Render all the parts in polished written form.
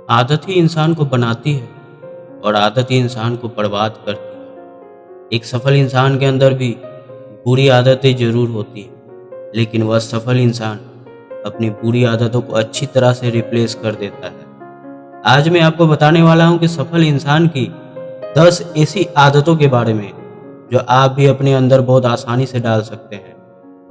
आदत ही इंसान को बनाती है और आदत ही इंसान को बर्बाद करती है। एक सफल इंसान के अंदर भी बुरी आदतें जरूर होती है, लेकिन वह सफल इंसान अपनी बुरी आदतों को अच्छी तरह से रिप्लेस कर देता है। आज मैं आपको बताने वाला हूं कि सफल इंसान की 10 ऐसी आदतों के बारे में जो आप भी अपने अंदर बहुत आसानी से डाल सकते हैं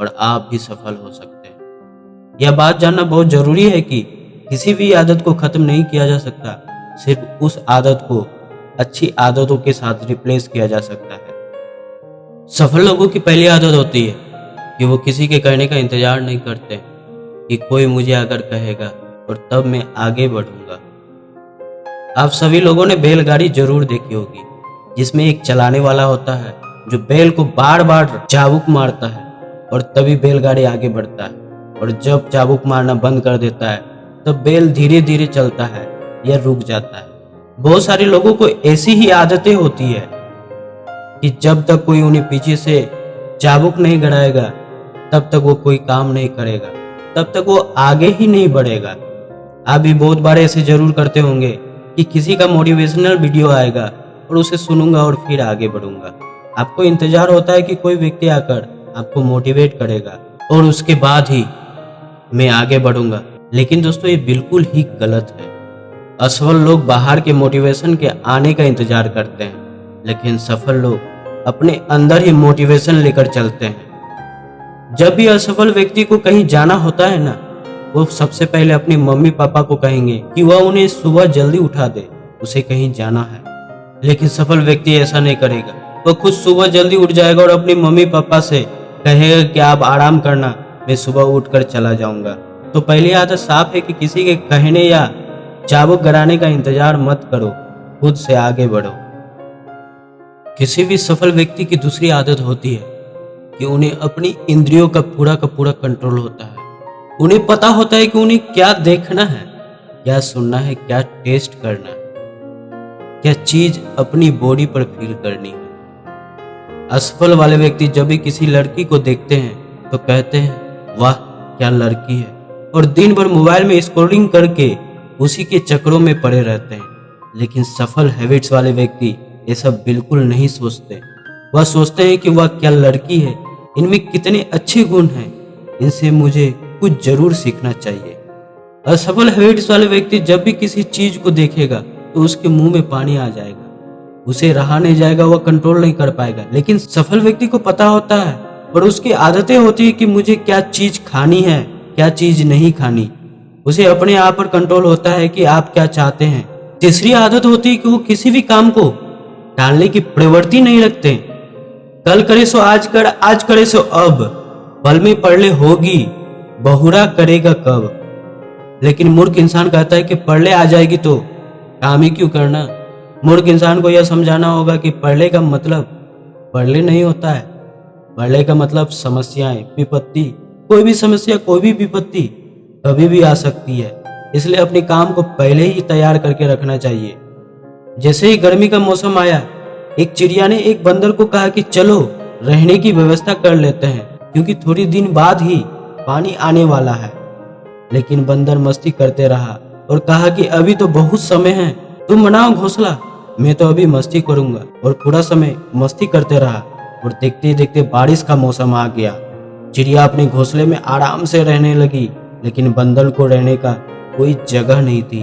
और आप भी सफल हो सकते हैं। यह बात जानना बहुत जरूरी है कि किसी भी आदत को खत्म नहीं किया जा सकता, सिर्फ उस आदत को अच्छी आदतों के साथ रिप्लेस किया जा सकता है। सफल लोगों की पहली आदत होती है कि वो किसी के कहने का इंतजार नहीं करते कि कोई मुझे अगर कहेगा और तब मैं आगे बढ़ूंगा। आप सभी लोगों ने बैलगाड़ी जरूर देखी होगी, जिसमें एक चलाने वाला होता है जो बैल को बार बार चाबुक मारता है और तभी बैलगाड़ी आगे बढ़ता है, और जब चाबुक मारना बंद कर देता है तब बैल धीरे धीरे चलता है या रुक जाता है। बहुत सारे लोगों को ऐसी ही आदतें होती है कि जब तक कोई उन्हें पीछे से चाबुक नहीं गड़ाएगा तब तक वो कोई काम नहीं करेगा, तब तक वो आगे ही नहीं बढ़ेगा। आप भी बहुत बार ऐसे जरूर करते होंगे कि किसी का मोटिवेशनल वीडियो आएगा और उसे सुनूंगा और फिर आगे बढ़ूंगा। आपको इंतजार होता है कि कोई व्यक्ति आकर आपको मोटिवेट करेगा और उसके बाद ही मैं आगे बढ़ूंगा, लेकिन दोस्तों ये बिल्कुल ही गलत है। असफल लोग बाहर के मोटिवेशन के आने का इंतजार करते हैं, लेकिन सफल लोग अपने अंदर ही मोटिवेशन लेकर चलते हैं। जब भी असफल व्यक्ति को कहीं जाना होता है ना, वो सबसे पहले अपनी मम्मी पापा को कहेंगे कि वह उन्हें सुबह जल्दी उठा दे, उसे कहीं जाना है। लेकिन सफल व्यक्ति ऐसा नहीं करेगा, वह खुद सुबह जल्दी उठ जाएगा और अपनी मम्मी पापा से कहेगा कि आप आराम करना, मैं सुबह उठकर चला जाऊंगा। तो पहली आदत साफ है कि किसी के कहने या चाबुक गड़ाने का इंतजार मत करो, खुद से आगे बढ़ो। किसी भी सफल व्यक्ति की दूसरी आदत होती है कि उन्हें अपनी इंद्रियों का पूरा कंट्रोल होता है। उन्हें पता होता है कि उन्हें क्या देखना है, क्या सुनना है, क्या टेस्ट करना है, क्या चीज अपनी बॉडी पर फील करनी है। असफल वाले व्यक्ति जब भी किसी लड़की को देखते हैं तो कहते हैं वाह क्या लड़की है, और दिन भर मोबाइल में स्क्रॉलिंग करके उसी के चक्करों में पड़े रहते हैं। लेकिन सफल हैबिट्स वाले व्यक्ति ये सब बिल्कुल नहीं सोचते। वह सोचते हैं कि वह क्या लड़की है, इनमें कितने अच्छे गुण हैं, इनसे मुझे कुछ जरूर सीखना चाहिए। असफल हैबिट्स वाले व्यक्ति जब भी किसी चीज को देखेगा तो उसके मुंह में पानी आ जाएगा, उसे रहा नहीं जाएगा, वह कंट्रोल नहीं कर पाएगा। लेकिन सफल व्यक्ति को पता होता है और उसकी आदतें होती है कि मुझे क्या चीज खानी है, क्या चीज नहीं खानी। उसे अपने आप पर कंट्रोल होता है कि आप क्या चाहते हैं। तीसरी आदत होती है कि वो किसी भी काम को टालने की प्रवृत्ति नहीं रखते। कल करे सो आज कर, आज करे सो अब, पल में पढ़ ले होगी, बहुरा करेगा कब। लेकिन मूर्ख इंसान कहता है कि पढ़ ले आ जाएगी तो काम ही क्यों करना। मूर्ख इंसान को यह समझाना होगा कि पढ़ने का मतलब पढ़ले नहीं होता है, पढ़ने का मतलब समस्याएं, विपत्ति, कोई भी समस्या, कोई भी विपत्ति कभी भी आ सकती है। इसलिए अपने काम को पहले ही तैयार करके रखना चाहिए। जैसे ही गर्मी का मौसम आया, एक चिड़िया ने एक बंदर को कहा कि चलो रहने की व्यवस्था कर लेते हैं, क्योंकि थोड़ी दिन बाद ही पानी आने वाला है। लेकिन बंदर मस्ती करते रहा और कहा कि अभी तो बहुत समय है, तुम बनाओ घोंसला, मैं तो अभी मस्ती करूंगा। और पूरा समय मस्ती करते रहा और देखते देखते बारिश का मौसम आ गया। चिड़िया अपने घोंसले में आराम से रहने लगी, लेकिन बंदर को रहने का कोई जगह नहीं थी।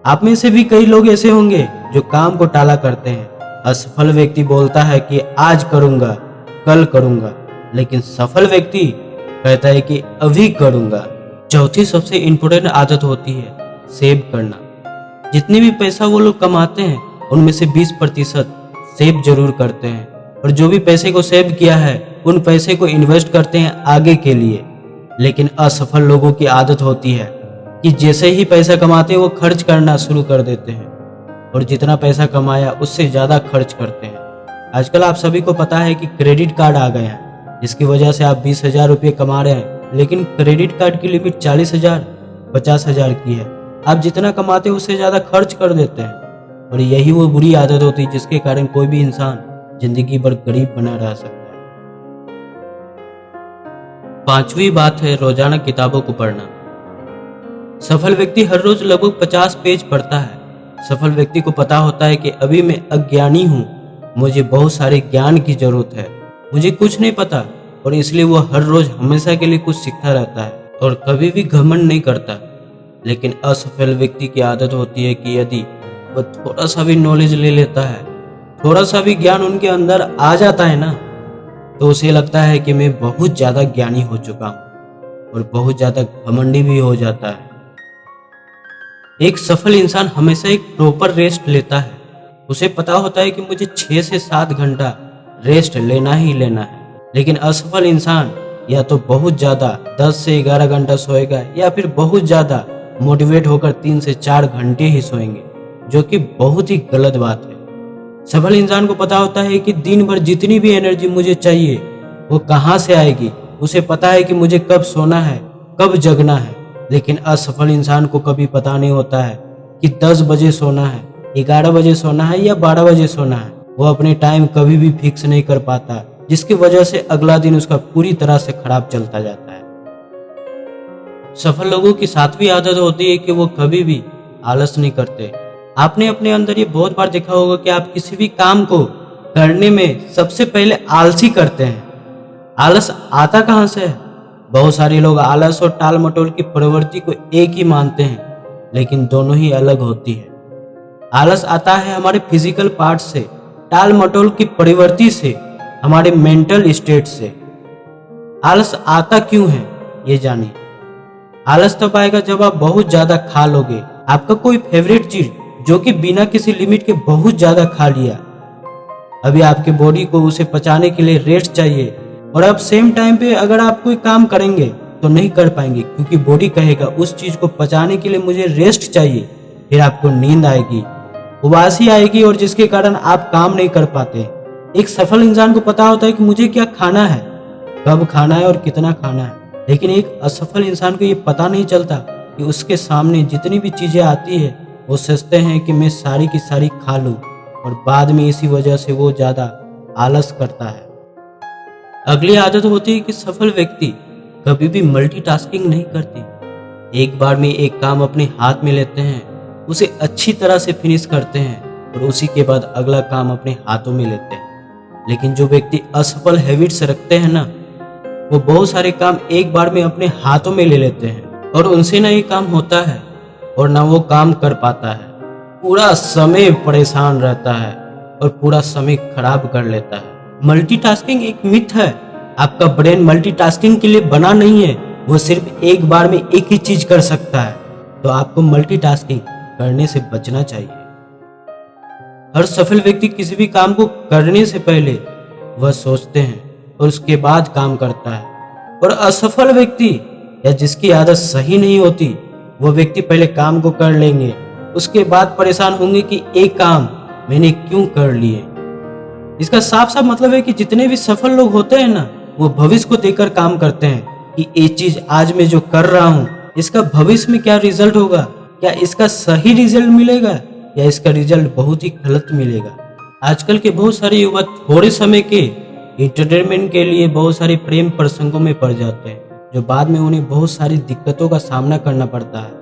आप में से भी कई लोग ऐसे होंगे जो काम को टाला करते हैं। असफल व्यक्ति बोलता है कि आज करूंगा, कल करूंगा, लेकिन सफल व्यक्ति कहता है कि अभी करूंगा। चौथी सबसे इंपॉर्टेंट आदत होती है सेव करना। जितने भी पैसा वो लोग कमाते हैं उनमें से 20% सेव जरूर करते हैं, और जो भी पैसे को सेव किया है उन पैसे को इन्वेस्ट करते हैं आगे के लिए। लेकिन असफल लोगों की आदत होती है कि जैसे ही पैसा कमाते हैं वो खर्च करना शुरू कर देते हैं, और जितना पैसा कमाया उससे ज्यादा खर्च करते हैं। आजकल आप सभी को पता है कि क्रेडिट कार्ड आ गए हैं, जिसकी वजह से आप 20,000 रुपये कमा रहे हैं, लेकिन क्रेडिट कार्ड की लिमिट 40,000, 50,000 की है। आप जितना कमाते हैं उससे ज्यादा खर्च कर देते हैं, और यही वो बुरी आदत होती है जिसके कारण कोई भी इंसान जिंदगी भर गरीब बना रह सकता है। पांचवी बात है रोजाना किताबों को पढ़ना। सफल व्यक्ति हर रोज लगभग 50 पेज पढ़ता है। सफल व्यक्ति को पता होता है कि अभी मैं अज्ञानी हूँ, मुझे बहुत सारे ज्ञान की जरूरत है, मुझे कुछ नहीं पता, और इसलिए वो हर रोज हमेशा के लिए कुछ सीखता रहता है और कभी भी घमंड नहीं करता। लेकिन असफल व्यक्ति की आदत होती है कि यदि वो थोड़ा सा भी नॉलेज ले लेता है, थोड़ा सा भी ज्ञान उनके अंदर आ जाता है ना, तो उसे लगता है कि मैं बहुत ज्यादा ज्ञानी हो चुका हूँ और बहुत ज्यादा घमंडी भी हो जाता है। एक सफल इंसान हमेशा एक प्रॉपर रेस्ट लेता है। उसे पता होता है कि मुझे 6 से 7 घंटा रेस्ट लेना ही लेना है। लेकिन असफल इंसान या तो बहुत ज्यादा 10 से 11 घंटा सोएगा या फिर बहुत ज्यादा मोटिवेट होकर 3 से 4 घंटे ही सोएंगे, जो कि बहुत ही गलत बात है। सफल इंसान को पता होता है कि दिन भर जितनी भी एनर्जी मुझे चाहिए वो कहाँ से आएगी। उसे पता है कि मुझे कब सोना है, कब जगना है। लेकिन असफल इंसान को कभी पता नहीं होता है कि 10 बजे सोना है, 11 बजे सोना है या 12 बजे सोना है। वो अपने टाइम कभी भी फिक्स नहीं कर पाता, जिसकी वजह से अगला दिन उसका पूरी तरह से खराब चलता जाता है। सफल लोगों की 7वीं आदत होती है कि वो कभी भी आलस नहीं करते। आपने अपने अंदर ये बहुत बार देखा होगा कि आप किसी भी काम को करने में सबसे पहले आलसी करते हैं। आलस आता कहाँ से है? बहुत सारे लोग आलस और टाल मटोल की प्रवृत्ति को एक ही मानते हैं, लेकिन दोनों ही अलग होती है। आलस आता है हमारे फिजिकल पार्ट से, टाल मटोल की प्रवृत्ति से, हमारे मेंटल स्टेट से। आलस आता क्यों है ये जानिए। आलस तब आएगा जब आप बहुत ज्यादा खा लोगे। आपका कोई फेवरेट चीज जो कि बिना किसी लिमिट के बहुत ज्यादा खा लिया, अभी आपके बॉडी को उसे पचाने के लिए रेस्ट चाहिए, और अब सेम टाइम पे अगर आप कोई काम करेंगे तो नहीं कर पाएंगे, क्योंकि बॉडी कहेगा उस चीज को पचाने के लिए मुझे रेस्ट चाहिए। फिर आपको नींद आएगी, उबासी आएगी, और जिसके कारण आप काम नहीं कर पाते। एक सफल इंसान को पता होता है कि मुझे क्या खाना है, कब खाना है और कितना खाना है। लेकिन एक असफल इंसान को ये पता नहीं चलता कि उसके सामने जितनी भी चीजें आती है वो सोचते हैं कि मैं सारी की सारी खा लूं, और बाद में इसी वजह से वो ज्यादा आलस करता है। अगली आदत होती है कि सफल व्यक्ति कभी भी मल्टीटास्किंग नहीं करते। एक बार में एक काम अपने हाथ में लेते हैं, उसे अच्छी तरह से फिनिश करते हैं, और उसी के बाद अगला काम अपने हाथों में लेते हैं। लेकिन जो व्यक्ति असफल हैबिट्स रखते हैं ना, वो बहुत सारे काम एक बार में अपने हाथों में ले लेते हैं, और उनसे ना ये काम होता है और ना वो काम कर पाता है। पूरा समय परेशान रहता है और पूरा समय खराब कर लेता है। मल्टीटास्किंग एक मिथ है। आपका ब्रेन मल्टीटास्किंग के लिए बना नहीं है, वो सिर्फ एक बार में एक ही चीज कर सकता है। तो आपको मल्टीटास्किंग करने से बचना चाहिए। हर सफल व्यक्ति किसी भी काम को करने से पहले वह सोचते हैं और उसके बाद काम करता है। और असफल व्यक्ति या जिसकी आदत सही नहीं होती, वो व्यक्ति पहले काम को कर लेंगे, उसके बाद परेशान होंगे कि एक काम मैंने क्यों कर लिए। इसका साफ साफ मतलब है कि जितने भी सफल लोग होते हैं ना, वो भविष्य को देखकर काम करते हैं कि ये चीज आज मैं जो कर रहा हूँ इसका भविष्य में क्या रिजल्ट होगा, क्या इसका सही रिजल्ट मिलेगा या इसका रिजल्ट बहुत ही गलत मिलेगा। आजकल के बहुत सारे युवा थोड़े समय के एंटरटेनमेंट के लिए बहुत सारे प्रेम प्रसंगों में पड़ जाते हैं, जो बाद में उन्हें बहुत सारी दिक्कतों का सामना करना पड़ता है।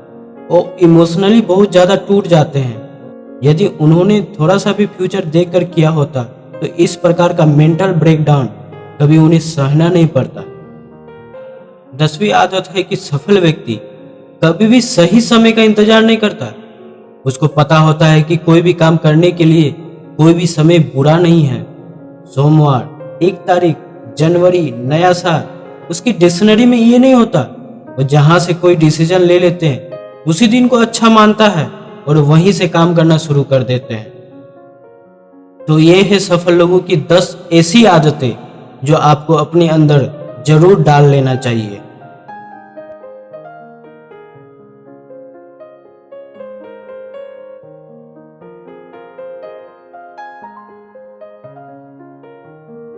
वो इमोशनली बहुत ज्यादा टूट जाते हैं। यदि उन्होंने थोड़ा सा भी फ्यूचर देखकर किया होता तो इस प्रकार का मेंटल ब्रेकडाउन कभी उन्हें सहना नहीं पड़ता। 10वीं आदत है कि सफल व्यक्ति कभी भी सही समय का इंतजार नहीं करता। उसको पता होता है कि कोई भी काम करने के लिए कोई भी समय बुरा नहीं है। सोमवार, 1 तारीख, जनवरी, नया साल, उसकी डिक्शनरी में ये नहीं होता। वो जहां से कोई डिसीजन ले लेते हैं उसी दिन को अच्छा मानता है और वहीं से काम करना शुरू कर देते हैं। तो ये है सफल लोगों की 10 ऐसी आदतें जो आपको अपने अंदर जरूर डाल लेना चाहिए।